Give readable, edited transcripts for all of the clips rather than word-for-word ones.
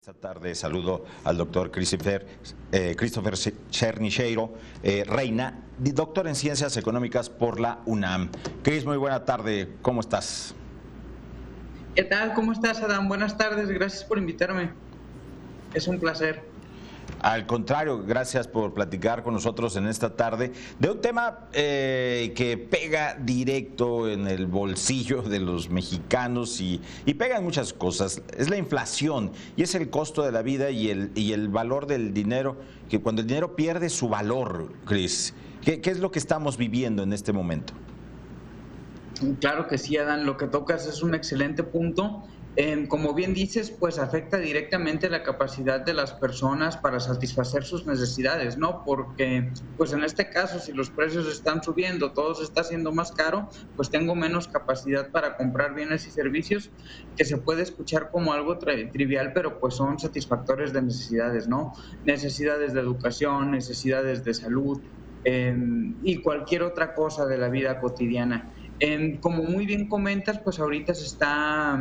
Esta tarde saludo al doctor Christopher Chernyshiro Reina, doctor en Ciencias Económicas por la UNAM. Chris, muy buena tarde, ¿cómo estás? ¿Qué tal? ¿Cómo estás, Adán? Buenas tardes, gracias por invitarme. Es un placer. Al contrario, gracias por platicar con nosotros en esta tarde de un tema que pega directo en el bolsillo de los mexicanos y pega en muchas cosas. Es la inflación y es el costo de la vida y el valor del dinero, que cuando el dinero pierde su valor, Cris, ¿qué es lo que estamos viviendo en este momento? Claro que sí, Adán, lo que tocas es un excelente punto. Como bien dices, pues afecta directamente la capacidad de las personas para satisfacer sus necesidades, ¿no? Porque, pues en este caso, si los precios están subiendo, todo se está haciendo más caro, pues tengo menos capacidad para comprar bienes y servicios, que se puede escuchar como algo trivial, pero pues son satisfactores de necesidades, ¿no? Necesidades de educación, necesidades de salud, y cualquier otra cosa de la vida cotidiana. Como muy bien comentas, pues ahorita se está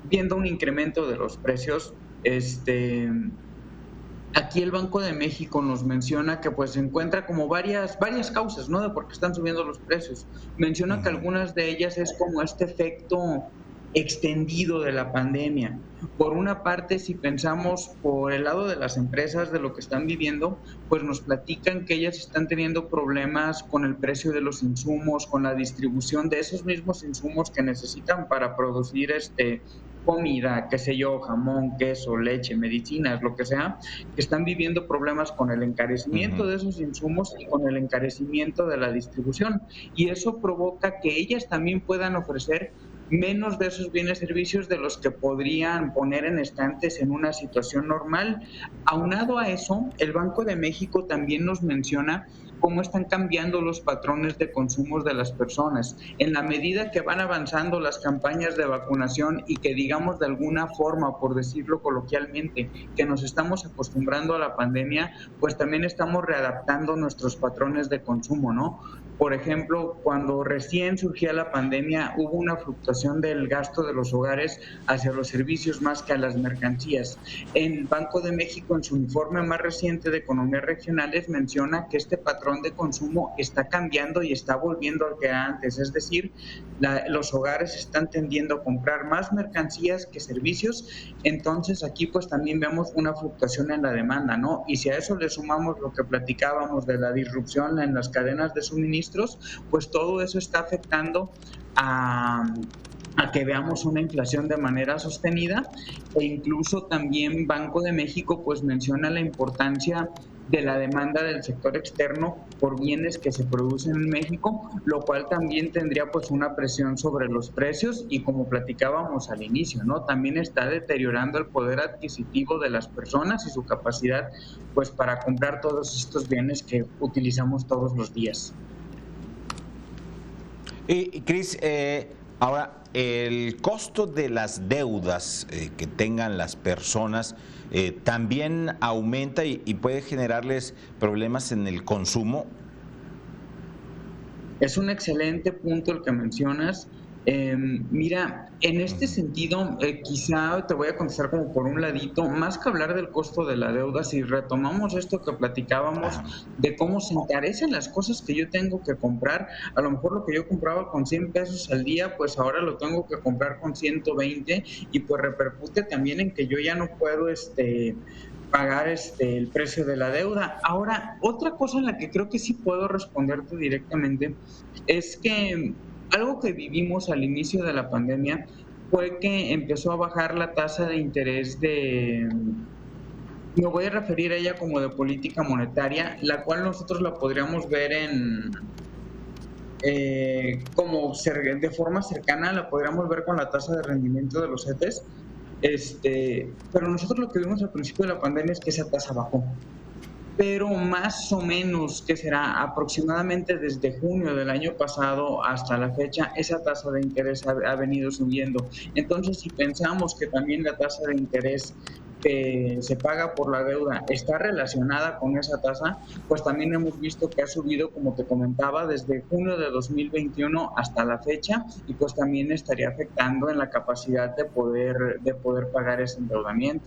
viendo un incremento de los precios. Aquí el Banco de México nos menciona que pues se encuentra como varias causas, ¿no? De por qué están subiendo los precios. Menciona que Ujú. algunas de ellas es como este efecto extendido de la pandemia. Por una parte, si pensamos por el lado de las empresas, de lo que están viviendo, pues nos platican que ellas están teniendo problemas con el precio de los insumos, con la distribución de esos mismos insumos que necesitan para producir comida, qué sé yo, jamón, queso, leche, medicinas, lo que sea, que están viviendo problemas con el encarecimiento Ujú. de esos insumos y con el encarecimiento de la distribución. Y eso provoca que ellas también puedan ofrecer menos de esos bienes y servicios de los que podrían poner en estantes en una situación normal. Aunado a eso, el Banco de México también nos menciona cómo están cambiando los patrones de consumo de las personas. En la medida que van avanzando las campañas de vacunación y que digamos de alguna forma, por decirlo coloquialmente, que nos estamos acostumbrando a la pandemia, pues también estamos readaptando nuestros patrones de consumo, ¿no? Por ejemplo, cuando recién surgía la pandemia, hubo una fluctuación del gasto de los hogares hacia los servicios más que a las mercancías. El Banco de México, en su informe más reciente de economías regionales, menciona que este patrón de consumo está cambiando y está volviendo al que era antes. Es decir, los hogares están tendiendo a comprar más mercancías que servicios. Entonces, aquí pues también vemos una fluctuación en la demanda, ¿no? Y si a eso le sumamos lo que platicábamos de la disrupción en las cadenas de suministros, pues todo eso está afectando a, a que veamos una inflación de manera sostenida, e incluso también Banco de México pues menciona la importancia de la demanda del sector externo por bienes que se producen en México, lo cual también tendría pues una presión sobre los precios y, como platicábamos al inicio, ¿no? También está deteriorando el poder adquisitivo de las personas y su capacidad pues para comprar todos estos bienes que utilizamos todos los días. Y Cris, ahora, el costo de las deudas que tengan las personas también aumenta y puede generarles problemas en el consumo. Es un excelente punto el que mencionas. Mira, en este Ujú. sentido, quizá te voy a contestar como por un ladito, más que hablar del costo de la deuda, si retomamos esto que platicábamos Ajá. de cómo se encarecen las cosas que yo tengo que comprar, a lo mejor lo que yo compraba con 100 pesos al día, pues ahora lo tengo que comprar con 120, y pues repercute también en que yo ya no puedo pagar el precio de la deuda. Ahora, otra cosa en la que creo que sí puedo responderte directamente es que algo que vivimos al inicio de la pandemia fue que empezó a bajar la tasa de interés me voy a referir a ella como de política monetaria, la cual nosotros la podríamos ver de forma cercana, la podríamos ver con la tasa de rendimiento de los CETES. Pero nosotros lo que vimos al principio de la pandemia es que esa tasa bajó, pero más o menos, que será aproximadamente desde junio del año pasado hasta la fecha, esa tasa de interés ha venido subiendo. Entonces, si pensamos que también la tasa de interés que se paga por la deuda está relacionada con esa tasa, pues también hemos visto que ha subido, como te comentaba, desde junio de 2021 hasta la fecha, y pues también estaría afectando en la capacidad de poder pagar ese endeudamiento.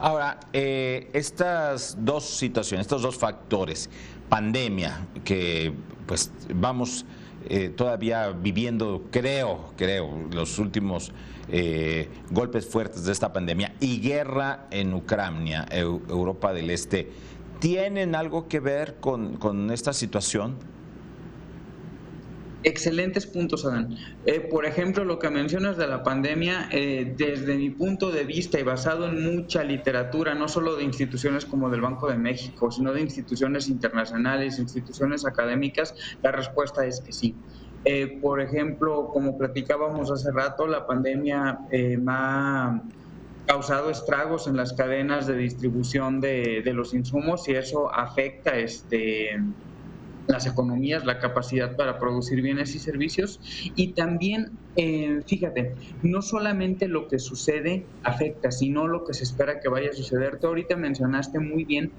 Ahora, estas dos situaciones, estos dos factores, pandemia, que pues vamos todavía viviendo, creo, los últimos golpes fuertes de esta pandemia, y guerra en Ucrania, Europa del Este, ¿tienen algo que ver con esta situación? Excelentes puntos, Adán. Por ejemplo, lo que mencionas de la pandemia, desde mi punto de vista y basado en mucha literatura, no solo de instituciones como del Banco de México, sino de instituciones internacionales, instituciones académicas, la respuesta es que sí. Por ejemplo, como platicábamos hace rato, la pandemia ha causado estragos en las cadenas de distribución de los insumos y eso afecta las economías, la capacidad para producir bienes y servicios. Y también, fíjate, no solamente lo que sucede afecta, sino lo que se espera que vaya a suceder. Tú ahorita mencionaste muy bien,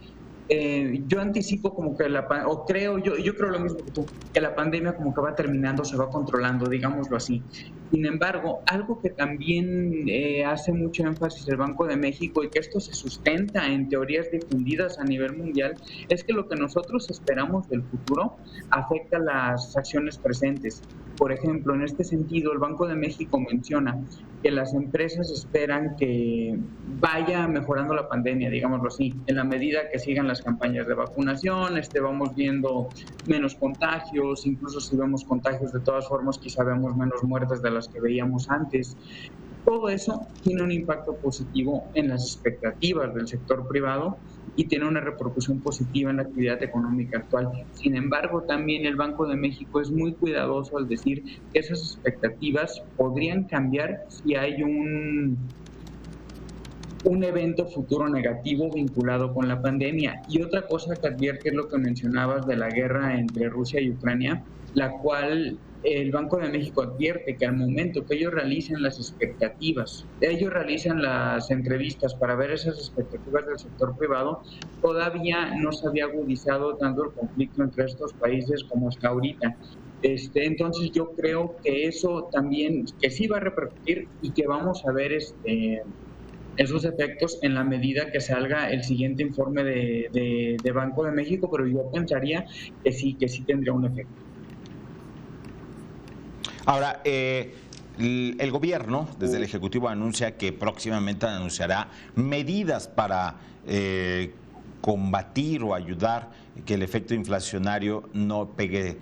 yo anticipo como que o creo, yo creo lo mismo que tú, que la pandemia como que va terminando, se va controlando, digámoslo así. Sin embargo, algo que también hace mucho énfasis el Banco de México y que esto se sustenta en teorías difundidas a nivel mundial, es que lo que nosotros esperamos del futuro afecta las acciones presentes. Por ejemplo, en este sentido, el Banco de México menciona que las empresas esperan que vaya mejorando la pandemia, digámoslo así, en la medida que sigan las campañas de vacunación, vamos viendo menos contagios, incluso si vemos contagios de todas formas, quizá vemos menos muertes de las que veíamos antes. Todo eso tiene un impacto positivo en las expectativas del sector privado y tiene una repercusión positiva en la actividad económica actual. Sin embargo, también el Banco de México es muy cuidadoso al decir que esas expectativas podrían cambiar si hay un evento futuro negativo vinculado con la pandemia. Y otra cosa que advierte es lo que mencionabas de la guerra entre Rusia y Ucrania, la cual el Banco de México advierte que al momento que ellos realicen las expectativas, ellos realizan las entrevistas para ver esas expectativas del sector privado, todavía no se había agudizado tanto el conflicto entre estos países como está ahorita. Entonces yo creo que eso también, que sí va a repercutir y que vamos a ver esos efectos en la medida que salga el siguiente informe de Banco de México, pero yo pensaría que sí tendría un efecto. Ahora, el gobierno, desde el Ejecutivo, anuncia que próximamente anunciará medidas para combatir o ayudar que el efecto inflacionario no pegue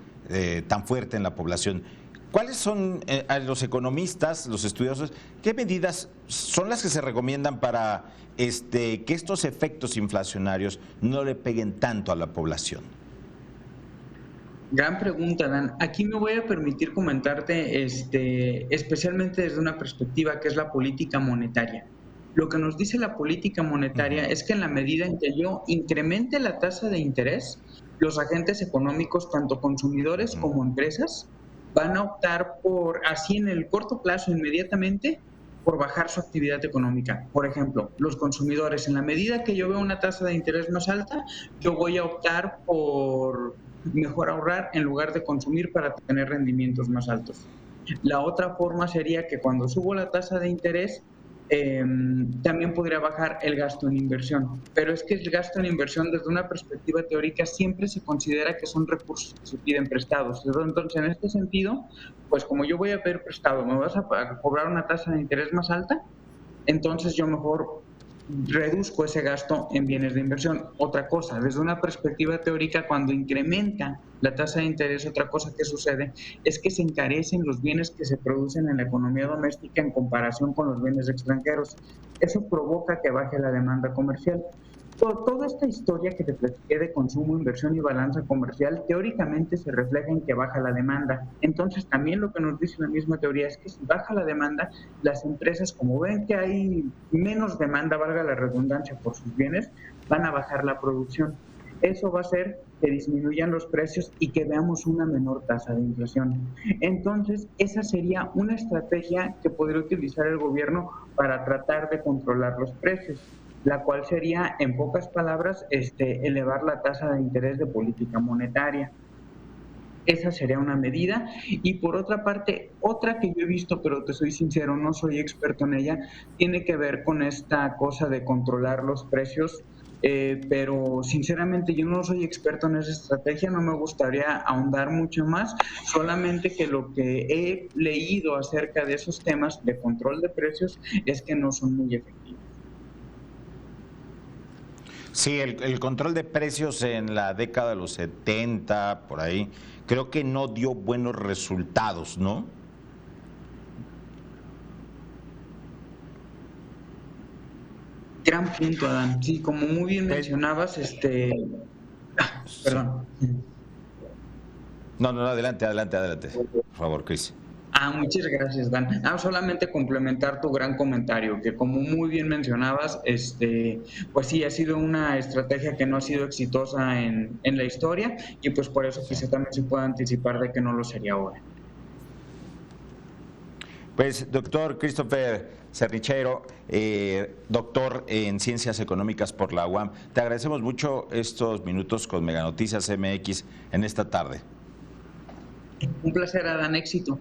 tan fuerte en la población. ¿Cuáles son, a los economistas, los estudiosos, qué medidas son las que se recomiendan para que estos efectos inflacionarios no le peguen tanto a la población? Gran pregunta, Dan. Aquí me voy a permitir comentarte especialmente desde una perspectiva que es la política monetaria. Lo que nos dice la política monetaria es que en la medida en que yo incremente la tasa de interés, los agentes económicos, tanto consumidores como empresas, van a optar por, así en el corto plazo, inmediatamente, por bajar su actividad económica. Por ejemplo, los consumidores, en la medida que yo veo una tasa de interés más alta, yo voy a optar por mejor ahorrar en lugar de consumir para tener rendimientos más altos. La otra forma sería que cuando subo la tasa de interés, también podría bajar el gasto en inversión. Pero es que el gasto en inversión desde una perspectiva teórica siempre se considera que son recursos que se piden prestados. Entonces, en este sentido, pues como yo voy a pedir prestado, me vas a cobrar una tasa de interés más alta, entonces yo mejor reduzco ese gasto en bienes de inversión. Otra cosa, desde una perspectiva teórica, cuando incrementa la tasa de interés, otra cosa que sucede es que se encarecen los bienes que se producen en la economía doméstica en comparación con los bienes extranjeros. Eso provoca que baje la demanda comercial. Toda esta historia que te platiqué de consumo, inversión y balanza comercial, teóricamente se refleja en que baja la demanda. Entonces, también lo que nos dice la misma teoría es que si baja la demanda, las empresas, como ven que hay menos demanda, valga la redundancia, por sus bienes, van a bajar la producción. Eso va a hacer que disminuyan los precios y que veamos una menor tasa de inflación. Entonces, esa sería una estrategia que podría utilizar el gobierno para tratar de controlar los precios, la cual sería, en pocas palabras, elevar la tasa de interés de política monetaria. Esa sería una medida. Y por otra parte, otra que yo he visto, pero te soy sincero, no soy experto en ella, tiene que ver con esta cosa de controlar los precios. Pero sinceramente yo no soy experto en esa estrategia, no me gustaría ahondar mucho más, solamente que lo que he leído acerca de esos temas de control de precios es que no son muy efectivos. Sí, el control de precios en la década de los 70, por ahí, creo que no dio buenos resultados, ¿no? Gran punto, Adán. Sí, como muy bien Pues, mencionabas, sí. perdón. No, no, adelante, adelante, adelante. Por favor, Cris. Muchas gracias, Dan. Solamente complementar tu gran comentario, que como muy bien mencionabas, pues sí, ha sido una estrategia que no ha sido exitosa en la historia y pues por eso Sí. quizá también se pueda anticipar de que no lo sería ahora. Pues, doctor Christopher Cernichero, doctor en Ciencias Económicas por la UAM, te agradecemos mucho estos minutos con Mega Noticias MX en esta tarde. Un placer, Adán, éxito.